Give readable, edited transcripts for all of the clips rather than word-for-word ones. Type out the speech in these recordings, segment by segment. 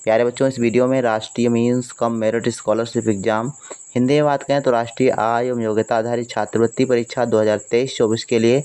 प्यारे बच्चों, इस वीडियो में राष्ट्रीय means cum merit scholarship exam Hindi में बात करें तो राष्ट्रीय आय एवं योग्यता आधारित छात्रवृत्ति परीक्षा 2023-24 के लिए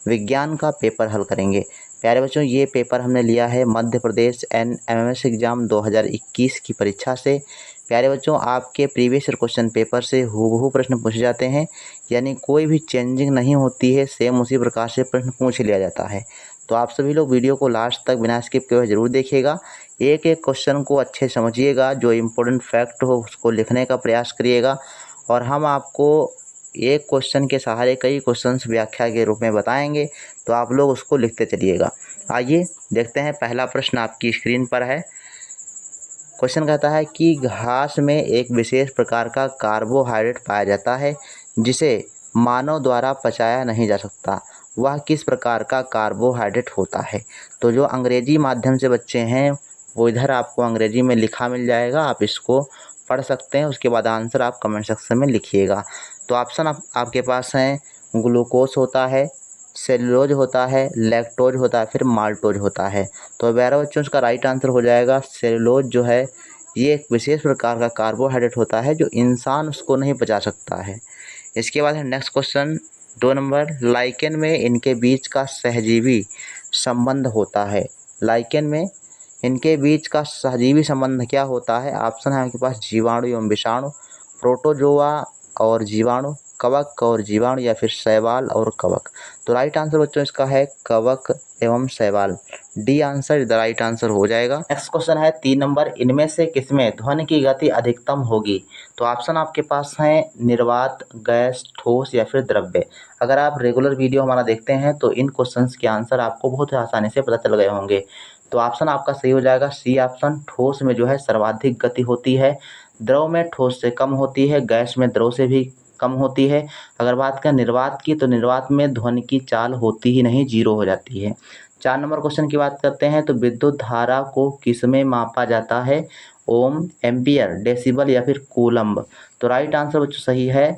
विज्ञान का पेपर हल करेंगे। प्यारे बच्चों, ये पेपर हमने लिया है मध्य प्रदेश NMMS एग्ज़ाम 2021 की परीक्षा से। प्यारे बच्चों, आपके प्रीवियस क्वेश्चन पेपर से हूबहू प्रश्न पूछे जाते हैं, यानी कोई भी चेंजिंग नहीं होती है, सेम उसी प्रकार से प्रश्न पूछ लिया जाता है। तो आप सभी लोग वीडियो को लास्ट तक बिना स्किप किए ज़रूर देखिएगा। एक एक क्वेश्चन को अच्छे समझिएगा, जो इम्पोर्टेंट फैक्ट हो उसको लिखने का प्रयास करिएगा, और हम आपको एक क्वेश्चन के सहारे कई क्वेश्चंस व्याख्या के रूप में बताएंगे, तो आप लोग उसको लिखते चलिएगा। आइए देखते हैं, पहला प्रश्न आपकी स्क्रीन पर है। क्वेश्चन कहता है कि घास में एक विशेष प्रकार का कार्बोहाइड्रेट पाया जाता है जिसे मानव द्वारा पचाया नहीं जा सकता। वह किस प्रकार का कार्बोहाइड्रेट होता है? तो जो अंग्रेजी माध्यम से बच्चे हैं वो इधर आपको अंग्रेजी में लिखा मिल जाएगा, आप इसको पढ़ सकते हैं। उसके बाद आंसर आप कमेंट सेक्शन में लिखिएगा। तो ऑप्शन आपके पास हैं, ग्लूकोज होता है, सेलुलोज होता है, लैक्टोज होता है, फिर माल्टोज होता है। तो प्यारे बच्चों, इसका राइट आंसर हो जाएगा सेलुलोज। जो है ये एक विशेष प्रकार का कार्बोहाइड्रेट होता है जो इंसान उसको नहीं पचा सकता है। इसके बाद है नेक्स्ट क्वेश्चन 2 नंबर, लाइकेन में इनके बीच का सहजीवी संबंध होता है। लाइकेन में इनके बीच का सहजीवी संबंध क्या होता है? ऑप्शन है आपके पास, जीवाणु एवं विषाणु, प्रोटोजोआ और जीवाणु, कवक और जीवाणु, या फिर शैवाल और कवक। तो राइट आंसर बच्चों इसका है कवक एवं शैवाल। D answer the right answer हो जाएगा। नेक्स्ट क्वेश्चन है 3 नंबर, इनमें से किसमें ध्वनि की गति अधिकतम होगी? तो ऑप्शन आपके पास हैं, निर्वात, गैस, ठोस या फिर द्रव्य। अगर आप रेगुलर वीडियो हमारा देखते हैं तो इन क्वेश्चंस के आंसर आपको बहुत ही आसानी से पता चल गए होंगे। तो ऑप्शन आपका सही हो जाएगा सी ऑप्शन। ठोस में जो है सर्वाधिक गति होती है, द्रव में ठोस से कम होती है, गैस में द्रव से भी कम होती है। अगर बात करें निर्वात की, तो निर्वात में ध्वनि की चाल होती ही नहीं, जीरो हो जाती है। 4 नंबर क्वेश्चन की बात करते हैं, तो विद्युत धारा को किसमें मापा जाता है? ओम, एम्पियर, डेसिबल या फिर कूलम्ब। तो राइट आंसर बच्चों सही है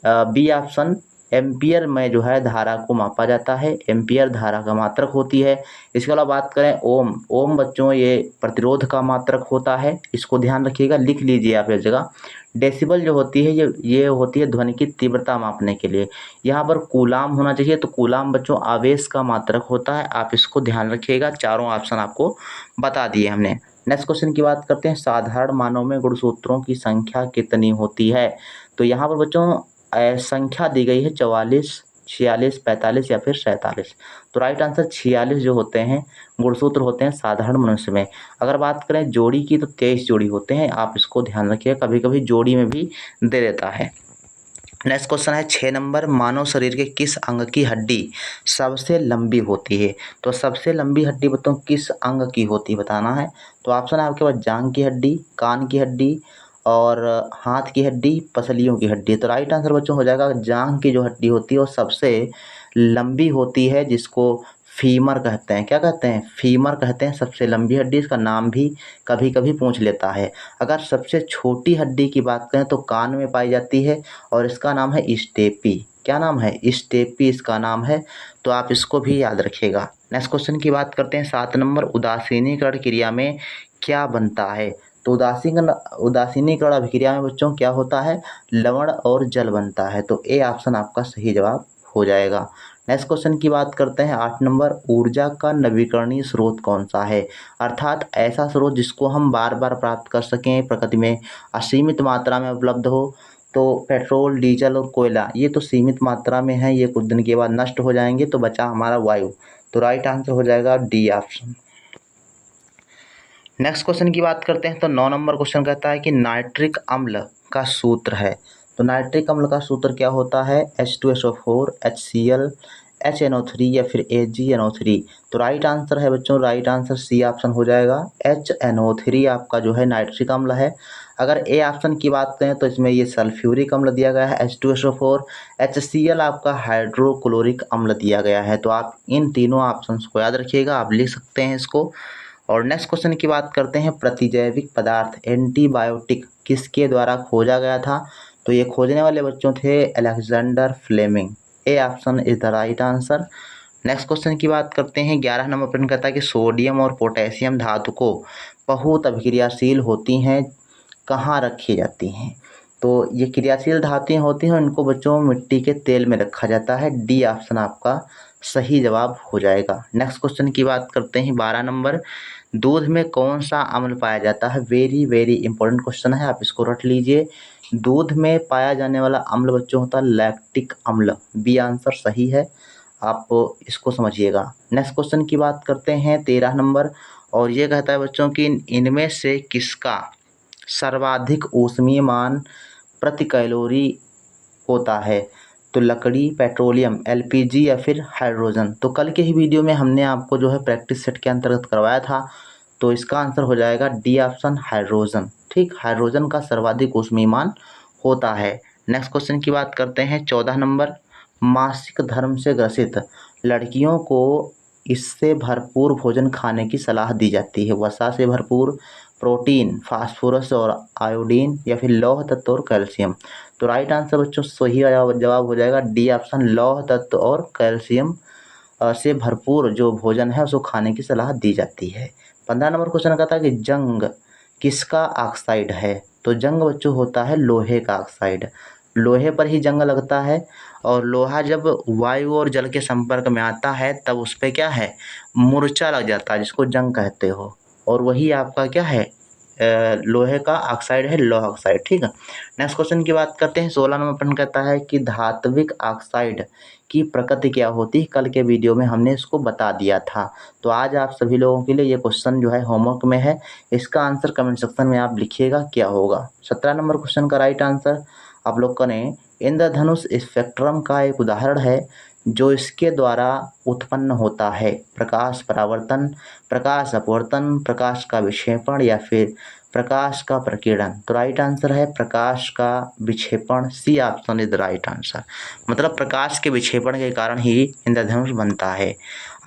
बी ऑप्शन। एम्पियर में जो है धारा को मापा जाता है, एम्पियर धारा का मात्रक होती है। इसके अलावा बात करें ओम, ओम बच्चों ये प्रतिरोध का मात्रक होता है, इसको ध्यान रखिएगा, लिख लीजिए आप इस जगह। डेसिबल जो होती है ये होती है ध्वनि की तीव्रता मापने के लिए। यहाँ पर कूलाम होना चाहिए, तो कूलाम बच्चों आवेश का मात्रक होता है, आप इसको ध्यान रखिएगा। चारों ऑप्शन आपको बता दिए हमने। नेक्स्ट क्वेश्चन की बात करते हैं, साधारण मानों में गुणसूत्रों की संख्या कितनी होती है? तो यहाँ पर बच्चों संख्या दी गई है 44, 46, 45 या फिर 47। तो राइट आंसर 46 जो होते हैं गुणसूत्र होते हैं साधारण मनुष्य में। अगर बात करें जोड़ी की, तो 23 जोड़ी होते हैं, आप इसको ध्यान रखिएगा, कभी कभी जोड़ी में भी दे देता है। नेक्स्ट क्वेश्चन है 6 नंबर, मानव शरीर के किस अंग की हड्डी सबसे लंबी होती है? तो सबसे लंबी हड्डी बताओ किस अंग की होती है, बताना है। तो ऑप्शन है आपके पास, जांघ की हड्डी, कान की हड्डी और हाथ की हड्डी, पसलियों की हड्डी। तो राइट आंसर बच्चों हो जाएगा जांघ की जो हड्डी होती है वो सबसे लंबी होती है, जिसको फीमर कहते हैं। क्या कहते हैं? फीमर कहते हैं, सबसे लंबी हड्डी। इसका नाम भी कभी कभी पूछ लेता है। अगर सबसे छोटी हड्डी की बात करें तो कान में पाई जाती है और इसका नाम है स्टेपी। क्या नाम है? स्टेपी इसका नाम है, तो आप इसको भी याद रखिएगा। नेक्स्ट क्वेश्चन की बात करते हैं 7 नंबर, उदासीनीकरण क्रिया में क्या बनता है? तो उदासीनीकरण अभिक्रिया में बच्चों क्या होता है? लवण और जल बनता है। तो ए ऑप्शन आपका सही जवाब हो जाएगा। नेक्स्ट क्वेश्चन की बात करते हैं 8 नंबर, ऊर्जा का नवीकरणीय स्रोत कौन सा है? अर्थात ऐसा स्रोत जिसको हम बार बार प्राप्त कर सकें, प्रकृति में असीमित मात्रा में उपलब्ध हो। तो पेट्रोल, डीजल और कोयला ये तो सीमित मात्रा में है, ये कुछ दिन के बाद नष्ट हो जाएंगे, तो बचा हमारा वायु। तो राइट आंसर हो जाएगा डी ऑप्शन। नेक्स्ट क्वेश्चन की बात करते हैं, तो 9 नंबर क्वेश्चन कहता है कि नाइट्रिक अम्ल का सूत्र है। तो नाइट्रिक अम्ल का सूत्र क्या होता है? H2SO4, HCl, HNO3 या फिर AgNO3। तो राइट आंसर है बच्चों, राइट आंसर सी ऑप्शन हो जाएगा। HNO3 आपका जो है नाइट्रिक अम्ल है। अगर ए ऑप्शन की बात करें तो इसमें ये सल्फ्यूरिक अम्ल दिया गया है H2SO4, HCl आपका हाइड्रोक्लोरिक अम्ल दिया गया है। तो आप इन तीनों ऑप्शंस को याद रखिएगा, आप लिख सकते हैं इसको। और नेक्स्ट क्वेश्चन की बात करते हैं, प्रतिजैविक पदार्थ एंटीबायोटिक किसके द्वारा खोजा गया था? तो ये खोजने वाले बच्चों थे Alexander Fleming. A option is the right answer. Next question की बात करते हैं 11 नंबर प्रश्न कहता है कि सोडियम और पोटेशियम धातु को बहुत अभिक्रियाशील होती हैं, कहाँ रखी जाती हैं? तो ये क्रियाशील धातुएं होती हैं, इनको बच्चों मिट्टी के तेल में रखा जाता है। डी ऑप्शन आपका सही जवाब हो जाएगा। नेक्स्ट क्वेश्चन की बात करते हैं 12 नंबर। दूध में कौन सा अम्ल पाया जाता है? वेरी वेरी इंपॉर्टेंट क्वेश्चन है, आप इसको रट लीजिए। दूध में पाया जाने वाला अम्ल बच्चों होता है लैक्टिक अम्ल। बी आंसर सही है, आप इसको समझिएगा। नेक्स्ट क्वेश्चन की बात करते हैं 13 नंबर, और ये कहता है बच्चों कि इनमें से किसका सर्वाधिक ऊष्मीय मान प्रति कैलोरी होता है? तो लकड़ी, पेट्रोलियम, एलपीजी या फिर हाइड्रोजन। तो कल के ही वीडियो में हमने आपको जो है प्रैक्टिस सेट के अंतर्गत करवाया था, तो इसका आंसर हो जाएगा डी ऑप्शन हाइड्रोजन। ठीक, हाइड्रोजन का सर्वाधिक ऊष्मीय मान होता है। नेक्स्ट क्वेश्चन की बात करते हैं 14 नंबर। मासिक धर्म से ग्रसित लड़कियों को इससे भरपूर भोजन खाने की सलाह दी जाती है। वसा से भरपूर, प्रोटीन, फास्फोरस और आयोडीन या फिर लौह तत्व और कैल्शियम। तो राइट आंसर बच्चों सही जवाब हो जाएगा डी ऑप्शन, लौह तत्व और कैल्शियम से भरपूर जो भोजन है उसको खाने की सलाह दी जाती है। 15 नंबर क्वेश्चन कहता है कि जंग किसका ऑक्साइड है? तो जंग बच्चों होता है लोहे का ऑक्साइड। लोहे पर ही जंग लगता है, और लोहा जब वायु और जल के संपर्क में आता है तब उस पर क्या है, मूर्छा लग जाता है, जिसको जंग कहते हो। और वही आपका क्या है, लोहे का ऑक्साइड है, लौह ऑक्साइड। ठीक है। नेक्स्ट क्वेश्चन की बात करते हैं 16 नंबर प्रश्न कहता है कि धात्विक ऑक्साइड की प्रकृति क्या होती है? कल के वीडियो में हमने इसको बता दिया था। तो आज आप सभी लोगों के लिए ये क्वेश्चन जो है होमवर्क में है, इसका आंसर कमेंट सेक्शन में आप लिखिएगा क्या होगा। 17 नंबर क्वेश्चन का राइट आंसर आप लोग करें, इंद्रधनुष स्पेक्ट्रम का एक उदाहरण है जो इसके द्वारा उत्पन्न होता है। प्रकाश परावर्तन, प्रकाश अपवर्तन, प्रकाश का विक्षेपण या फिर प्रकाश का प्रकीर्णन। तो राइट आंसर है प्रकाश का विक्षेपण। C option is the right answer, मतलब प्रकाश के विक्षेपण के कारण ही इंद्रधनुष बनता है।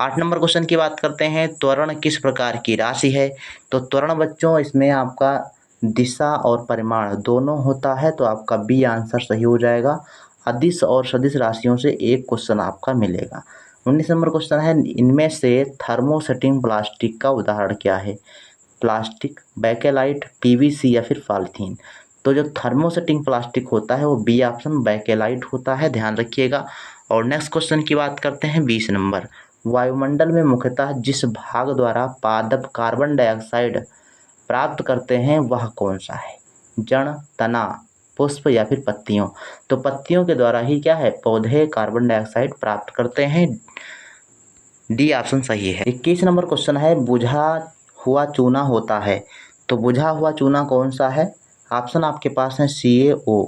8 नंबर क्वेश्चन की बात करते हैं, त्वरण किस प्रकार की राशि है? तो त्वरण बच्चों इसमें आपका दिशा और परिमाण दोनों होता है, तो आपका बी आंसर सही हो जाएगा। अदिश और सदिश राशियों से एक क्वेश्चन आपका मिलेगा। 19 नंबर क्वेश्चन है, इनमें से थर्मोसेटिंग प्लास्टिक का उदाहरण क्या है? प्लास्टिक, बैकेलाइट, पीवीसी या फिर पॉलीथीन। तो जो थर्मोसेटिंग प्लास्टिक होता है वो बी ऑप्शन बैकेलाइट होता है, ध्यान रखिएगा। और नेक्स्ट क्वेश्चन की बात करते हैं 20 नंबर। वायुमंडल में मुख्यतः जिस भाग द्वारा पादप कार्बन डाइऑक्साइड प्राप्त करते हैं वह कौन सा है? जड़, तना, पुष्प या फिर पत्तियों। तो पत्तियों के द्वारा ही क्या है, पौधे कार्बन डाइऑक्साइड प्राप्त करते हैं। डी ऑप्शन सही है। 21 नंबर क्वेश्चन है, बुझा हुआ चूना होता है। तो बुझा हुआ चूना कौन सा है? ऑप्शन आपके पास है CaO,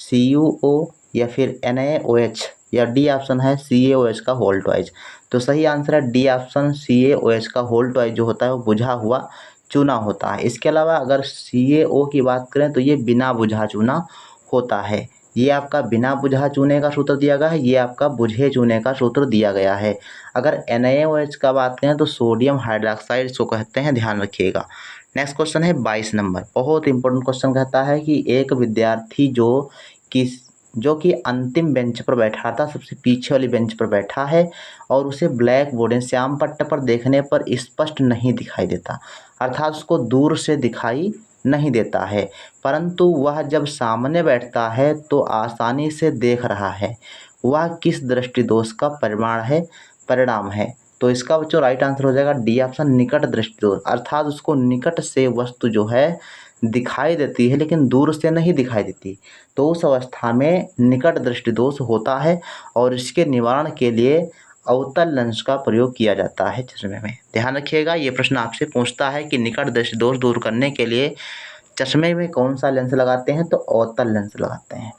CuO या फिर NaOH, या डी ऑप्शन है CaOH का होल ट्वाइज। तो सही आंसर है डी ऑप्शन, CaOH का होल ट्वाइज जो होता है वो बुझा हुआ चूना होता है। इसके अलावा अगर CaO की बात करें तो ये बिना बुझा चूना होता है। ये आपका बिना बुझा चूने का सूत्र दिया गया है, ये आपका बुझे चूने का सूत्र दिया गया है। अगर NaOH का बात करें तो सोडियम हाइड्रोक्साइड इसको कहते हैं, ध्यान रखिएगा। नेक्स्ट क्वेश्चन है 22 नंबर, बहुत इंपॉर्टेंट क्वेश्चन कहता है कि एक विद्यार्थी जो कि अंतिम बेंच पर बैठा था, सबसे पीछे वाली बेंच पर बैठा है, और उसे ब्लैक बोर्ड श्याम पट्ट पर देखने पर स्पष्ट नहीं दिखाई देता, अर्थात उसको दूर से दिखाई नहीं देता है, परंतु वह जब सामने बैठता है तो आसानी से देख रहा है। वह किस दृष्टि दोष का परिणाम है? तो इसका बच्चों राइट आंसर हो जाएगा डी ऑप्शन, निकट दृष्टि दोष। अर्थात उसको निकट से वस्तु जो है दिखाई देती है लेकिन दूर से नहीं दिखाई देती, तो उस अवस्था में निकट दृष्टि दोष होता है, और इसके निवारण के लिए अवतल लेंस का प्रयोग किया जाता है चश्मे में। ध्यान रखिएगा, ये प्रश्न आपसे पूछता है कि निकट दृष्टि दोष दूर करने के लिए चश्मे में कौन सा लेंस लगाते हैं? तो अवतल लेंस लगाते हैं।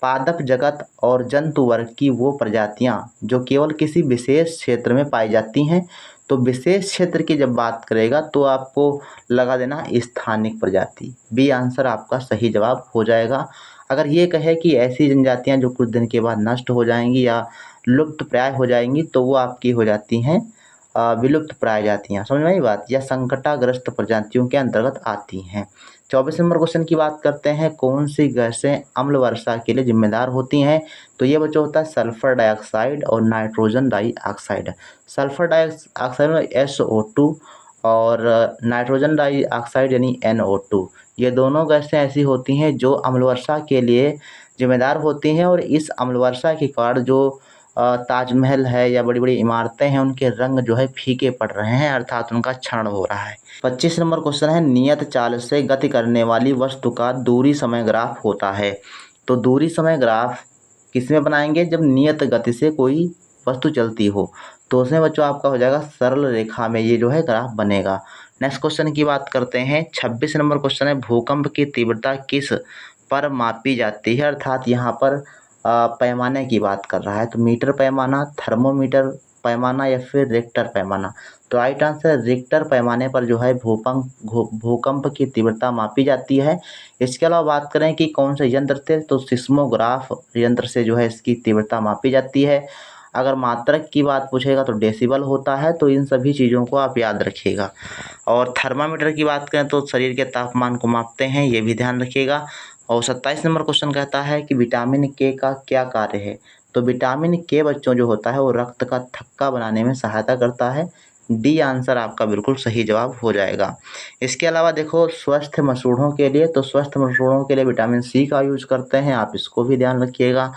पादप जगत और जंतु वर्ग की वो प्रजातियां जो केवल किसी विशेष क्षेत्र में पाई जाती हैं, तो विशेष क्षेत्र की जब बात करेगा तो आपको लगा देना स्थानिक प्रजाति। बी आंसर आपका सही जवाब हो जाएगा। अगर ये कहे कि ऐसी जनजातियां जो कुछ दिन के बाद नष्ट हो जाएंगी या लुप्त प्राय हो जाएंगी, तो वो आपकी हो जाती हैं विलुप्त प्राय जातियाँ, समझ में आई बात, या संकटाग्रस्त प्रजातियों के अंतर्गत आती हैं। 24 नंबर क्वेश्चन की बात करते हैं, कौन सी गैसें अम्ल वर्षा के लिए जिम्मेदार होती हैं? तो ये बच्चों होता है सल्फर डाइऑक्साइड और नाइट्रोजन डाइऑक्साइड। सल्फर डाइऑक्साइड में SO2 और नाइट्रोजन डाइऑक्साइड यानी NO2, ये दोनों गैसें ऐसी होती हैं जो अम्ल वर्षा के लिए जिम्मेदार होती हैं। और इस अम्ल वर्षा के कारण जो ताजमहल है या बड़ी बड़ी इमारतें हैं उनके रंग जो है फीके पड़ रहे हैं, अर्थात उनका क्षरण हो रहा है। 25 नंबर क्वेश्चन है, नियत चाल से गति करने वाली वस्तु का दूरी समय ग्राफ होता है। तो दूरी समय ग्राफ किसमें बनाएंगे, जब नियत गति से कोई वस्तु चलती हो, तो उसमें बच्चों आपका हो जाएगा सरल रेखा में ये जो है ग्राफ बनेगा। नेक्स्ट क्वेश्चन की बात करते हैं। 26 नंबर क्वेश्चन है, भूकंप की तीव्रता किस पर मापी जाती है, अर्थात यहाँ पर पैमाने की बात कर रहा है। तो मीटर पैमाना, थर्मोमीटर पैमाना या फिर रिक्टर पैमाना। तो राइट आंसर रिक्टर पैमाने पर जो है भूकंप की तीव्रता मापी जाती है। इसके अलावा बात करें कि कौन से यंत्र से, तो सिस्मोग्राफ यंत्र से जो है इसकी तीव्रता मापी जाती है। अगर मात्रक की बात पूछेगा तो डेसिबल होता है। तो इन सभी चीज़ों को आप याद रखिएगा। और थर्मामीटर की बात करें तो शरीर के तापमान को मापते हैं, ये भी ध्यान रखिएगा। और 27 नंबर क्वेश्चन कहता है कि विटामिन के का क्या कार्य है। तो विटामिन के बच्चों जो होता है वो रक्त का थक्का बनाने में सहायता करता है। डी आंसर आपका बिल्कुल सही जवाब हो जाएगा। इसके अलावा देखो स्वस्थ मसूड़ों के लिए, तो स्वस्थ मसूड़ों के लिए विटामिन सी का यूज करते हैं, आप इसको भी ध्यान रखिएगा।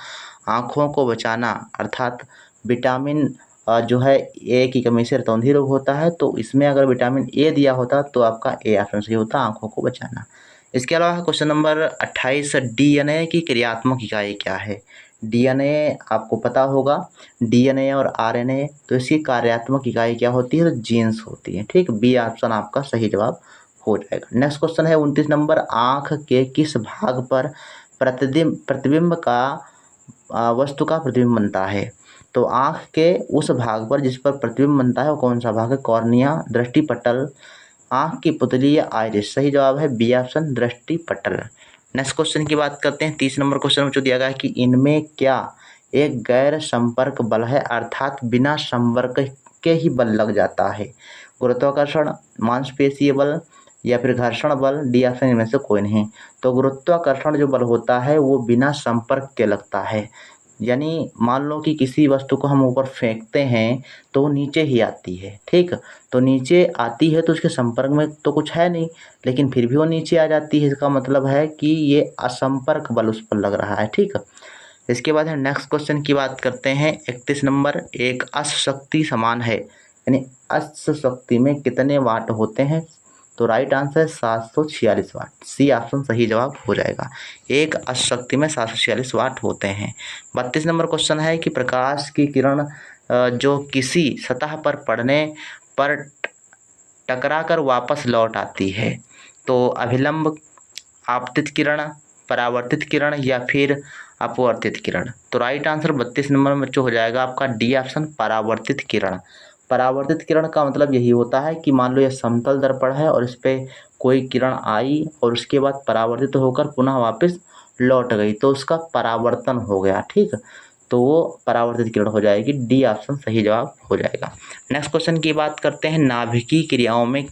आँखों को बचाना, अर्थात विटामिन जो है ए की कमी से रतौंधी रोग होता है, तो इसमें अगर विटामिन ए दिया होता तो आपका ए ऑप्शन सही होता, आँखों को बचाना। इसके अलावा क्वेश्चन नंबर 28, डीएनए की क्रियात्मक इकाई क्या है। डीएनए आपको पता होगा, डीएनए और आरएनए, तो इसकी कार्यात्मक इकाई क्या होती है, तो जीन्स होती है। ठीक, बी ऑप्शन आपका सही जवाब हो जाएगा। नेक्स्ट क्वेश्चन है 29 नंबर, आँख के किस भाग पर प्रतिबिंब का वस्तु का प्रतिबिंब बनता है। तो आँख के उस भाग पर जिस पर प्रतिबिंब बनता है वो कौन सा भाग है, कॉर्निया, दृष्टिपटल, आँख की पुतली या आइरिस। सही जवाब है बी ऑप्शन, दृष्टिपटल। नेक्स्ट क्वेश्चन की बात करते हैं। 30 नंबर क्वेश्चन में जो दिया गया है कि इनमें क्या एक गैर संपर्क बल है, अर्थात बिना संपर्क के ही बल लग जाता है। गुरुत्वाकर्षण, मांसपेशीय बल या फिर घर्षण बल। डी ऑप्शन इनमें से कोई नहीं। तो गुरुत्वाकर्षण जो बल होता है वो बिना संपर्क के लगता है, यानी मान लो कि किसी वस्तु को हम ऊपर फेंकते हैं तो वो नीचे ही आती है। ठीक, तो नीचे आती है तो उसके संपर्क में तो कुछ है नहीं, लेकिन फिर भी वो नीचे आ जाती है। इसका मतलब है कि ये असंपर्क बल उस पर लग रहा है। ठीक, इसके बाद है नेक्स्ट क्वेश्चन की बात करते हैं। 31 नंबर, एक अश्वशक्ति समान है, यानी अश्वशक्ति में कितने वाट होते हैं। तो राइट आंसर है 746 वाट, सी ऑप्शन सही जवाब हो जाएगा। एक अश्वशक्ति में 746 वाट होते हैं। 32 नंबर क्वेश्चन है कि प्रकाश की किरण जो किसी सतह पर पड़ने पर टकरा कर वापस लौट आती है, तो अभिलंब, आपतित किरण, परावर्तित किरण या फिर अपवर्तित किरण। तो राइट आंसर 32 नंबर में जो हो जाएगा आपका डी ऑप्शन, परावर्तित किरण। परावर्तित किरण का मतलब यही होता है कि मान लो यह समतल दर्पण है और इस पर कोई किरण आई और उसके बाद परावर्तित होकर पुनः वापस लौट गई, तो उसका परावर्तन हो गया। ठीक, तो वो परावर्तित किरण हो जाएगी। डी ऑप्शन सही जवाब हो जाएगा। नेक्स्ट क्वेश्चन की बात करते हैं। नाभिकीय क्रियाओं में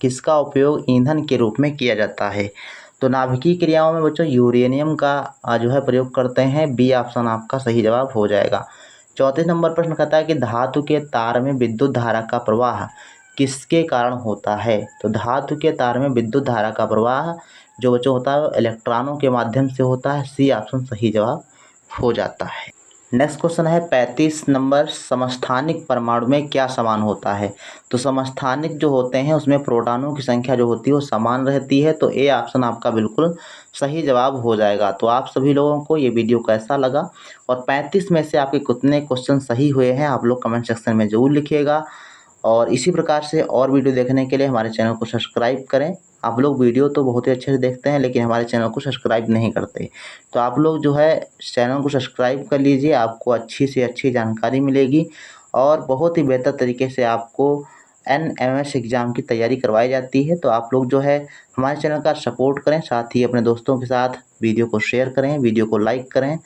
किसका उपयोग ईंधन के रूप में किया जाता है। तो नाभिकीय क्रियाओं में बच्चों यूरेनियम का जो है प्रयोग करते हैं। बी ऑप्शन आपका सही जवाब हो जाएगा। 34 नंबर प्रश्न कहता है कि धातु के तार में विद्युत धारा का प्रवाह किसके कारण होता है। तो धातु के तार में विद्युत धारा का प्रवाह जो बच्चों होता है वो इलेक्ट्रॉनों के माध्यम से होता है। सी ऑप्शन सही जवाब हो जाता है। नेक्स्ट क्वेश्चन है 35 नंबर, समस्थानिक परमाणु में क्या समान होता है। तो समस्थानिक जो होते हैं उसमें प्रोटॉनों की संख्या जो होती है वो समान रहती है। तो ए ऑप्शन आपका बिल्कुल सही जवाब हो जाएगा। तो आप सभी लोगों को ये वीडियो कैसा लगा और 35 में से आपके कितने क्वेश्चन सही हुए हैं आप लोग कमेंट सेक्शन में ज़रूर लिखिएगा। और इसी प्रकार से और वीडियो देखने के लिए हमारे चैनल को सब्सक्राइब करें। आप लोग वीडियो तो बहुत ही अच्छे से देखते हैं लेकिन हमारे चैनल को सब्सक्राइब नहीं करते, तो आप लोग जो है चैनल को सब्सक्राइब कर लीजिए, आपको अच्छी से अच्छी जानकारी मिलेगी और बहुत ही बेहतर तरीके से आपको NMS एग्ज़ाम की तैयारी करवाई जाती है। तो आप लोग जो है हमारे चैनल का सपोर्ट करें, साथ ही अपने दोस्तों के साथ वीडियो को शेयर करें, वीडियो को लाइक करें।